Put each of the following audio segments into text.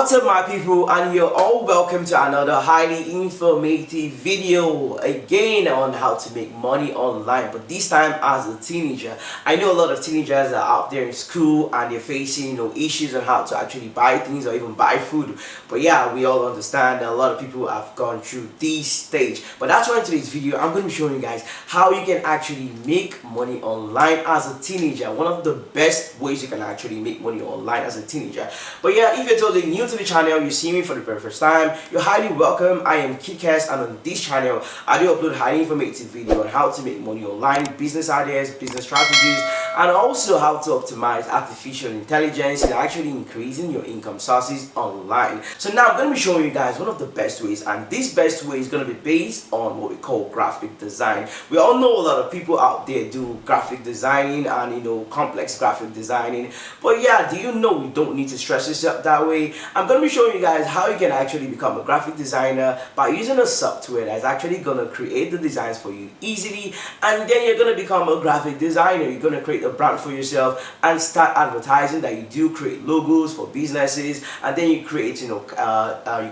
What's up my people, and you're all welcome to another highly informative video again on how to make money online, but this time as a teenager. I know a lot of teenagers are out there in school and they're facing issues on how to actually buy things or even buy food, but yeah, we all understand that a lot of people have gone through this stage. But that's why in today's video I'm going to be showing you guys how you can actually make money online as a teenager. One of the best ways you can actually make money online as a teenager. But yeah, if you're totally new to the channel, you see me for the very first time, you're highly welcome. I am Kidcast, and on this channel I do upload highly informative video on how to make money online, business ideas, business strategies, and also how to optimize artificial intelligence and actually increasing your income sources online. So now I'm going to be showing you guys one of the best ways, and this best way is going to be based on what we call graphic design. We all know a lot of people out there do graphic designing and complex graphic designing, but yeah, do you know you don't need to stress yourself that way? I'm going to be showing you guys how you can actually become a graphic designer by using a software that's actually going to create the designs for you easily, and then you're going to become a graphic designer. You're going to create a brand for yourself and start advertising that you do create logos for businesses, and then you create you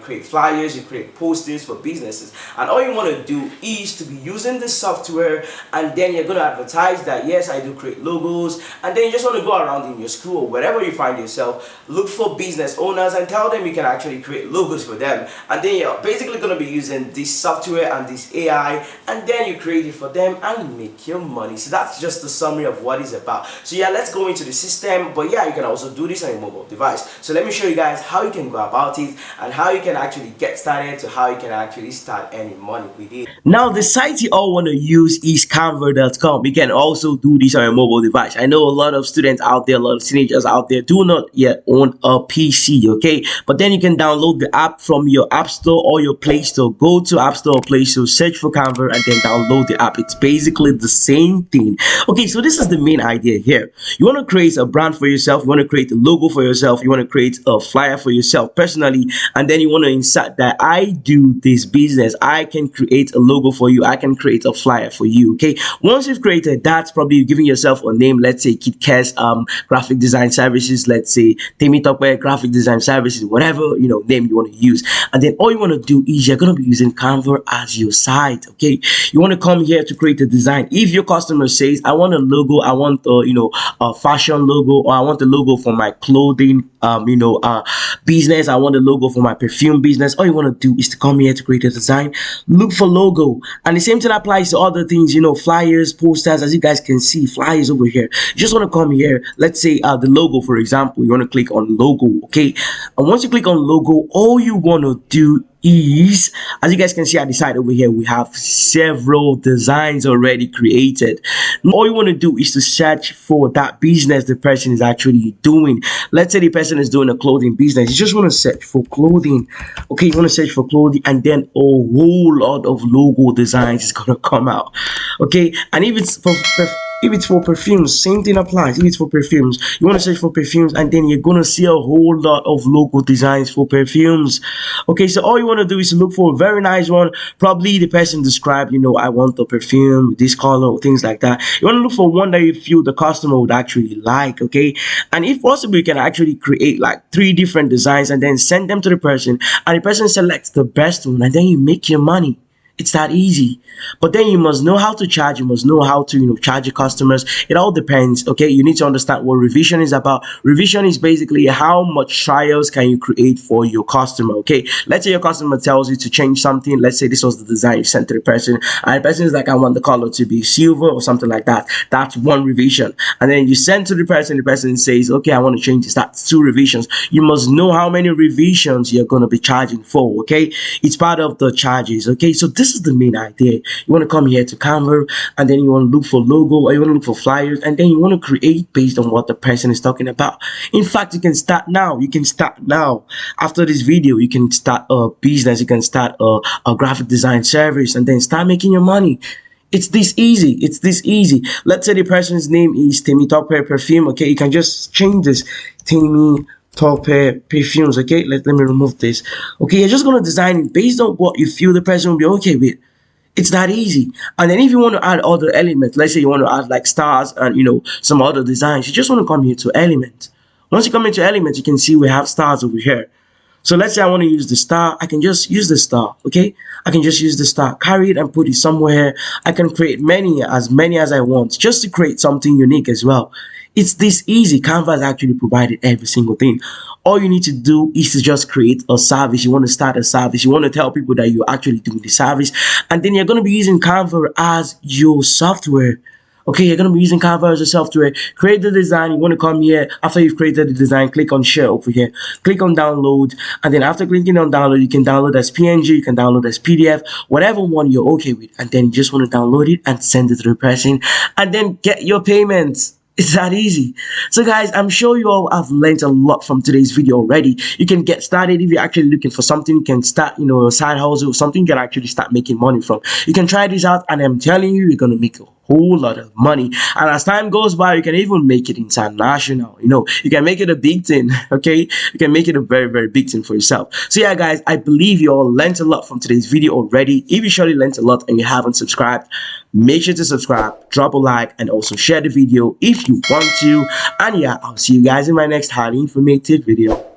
create flyers, you create posters for businesses, and all you want to do is to be using this software, and then you're going to advertise that yes, I do create logos, and then you just want to go around in your school or wherever you find yourself, look for business owners and tell them you can actually create logos for them, and then you're basically going to be using this software and this AI, and then you create it for them and make your money. So that's just the summary of what it's about. So yeah, let's go into the system, but yeah, you can also do this on your mobile device. So let me show you guys how you can go about it and how you can actually get started to how you can actually start earning money with it. Now the site you all want to use is Canva.com. You can also do this on your mobile device. I know a lot of students out there, a lot of teenagers out there do not yet own a PC, okay, but then you can download the app from your App Store or your Play Store. Go to App Store or Play Store, search for Canva, and then download the app. It's basically the same thing. Okay, so this is the main idea here. You want to create a brand for yourself, you want to create a logo for yourself, you want to create a flyer for yourself personally, and then you want to insert that I do this business, I can create a logo for you, I can create a flyer for you. Okay, once you've created that, probably giving yourself a name, let's say Kidcast graphic design services, let's say Temitope graphic design services, whatever name you want to use, and then all you want to do is you're going to be using Canva as your site. Okay, you want to come here to create a design. If your customer says I want a logo, I want a fashion logo, or I want a logo for my clothing business, I want a logo for my perfume business, all you want to do is to come here to create a design, look for logo, and the same thing applies to other things, flyers, posters. As you guys can see, flyers over here. You just want to come here, let's say the logo, for example, you want to click on logo. Okay, and once you click on logo, all you want to do is, as you guys can see at the side over here, we have several designs already created. All you want to do is to search for that business the person is actually doing. Let's say the person is doing a clothing business, you just want to search for clothing. Okay, you want to search for clothing, and then a whole lot of logo designs is gonna come out. Okay, and if it's for perfumes, same thing applies. If it's for perfumes, you want to search for perfumes, and then you're gonna see a whole lot of logo designs for perfumes. Okay, so all you want to do is to look for a very nice one. Probably the person described, I want the perfume with this color or things like that. You want to look for one that you feel the customer would actually like. Okay, and if possible, you can actually create like 3 different designs and then send them to the person, and the person selects the best one, and then you make your money. It's that easy. But then you must know how to charge. You must know how to charge your customers. It all depends. Okay, you need to understand what revision is about. Revision is basically how much trials can you create for your customer. Okay, let's say your customer tells you to change something. Let's say this was the design you sent to the person, and the person is like, I want the color to be silver or something like that. That's one revision. And then you send to the person says, okay, I want to change this. That's 2 revisions. You must know how many revisions you're going to be charging for. Okay, it's part of the charges. Okay, so this is the main idea. You want to come here to Canva, and then you want to look for logo, or you want to look for flyers, and then you want to create based on what the person is talking about. In fact, you can start now. After this video, you can start a business, you can start a graphic design service, and then start making your money. It's this easy. It's this easy. Let's say the person's name is Temitope Perfume. Okay, you can just change this, Temitope Perfumes. Okay, let me remove this. Okay, you're just gonna design it based on what you feel the person will be okay with. It's that easy. And then if you want to add other elements, let's say you want to add like stars and some other designs, you just want to come here to element. Once you come into element, you can see we have stars over here. So let's say I want to use the star, I can just use the star, okay? I can just use the star, carry it and put it somewhere. I can create many as I want, just to create something unique as well. It's this easy. Canva has actually provided every single thing. All you need to do is to just create a service. You want to start a service. You want to tell people that you're actually doing the service. And then you're going to be using Canva as your software. Okay, you're going to be using Canva as a software. Create the design. You want to come here. After you've created the design, click on share over here. Click on download. And then after clicking on download, you can download as PNG. You can download as PDF. Whatever one you're okay with. And then you just want to download it and send it to the person. And then get your payments. It's that easy. So guys, I'm sure you all have learned a lot from today's video already. You can get started if you're actually looking for something. You can start, a side hustle, something you can actually start making money from. You can try this out, and I'm telling you, you're gonna make a whole lot of money. And as time goes by, you can even make it international. You can make it a big thing. Okay, you can make it a very, very big thing for yourself. So yeah, guys, I believe you all learned a lot from today's video already. If you surely learned a lot and you haven't subscribed, make sure to subscribe, drop a like, and also share the video if you want to. And yeah, I'll see you guys in my next highly informative video.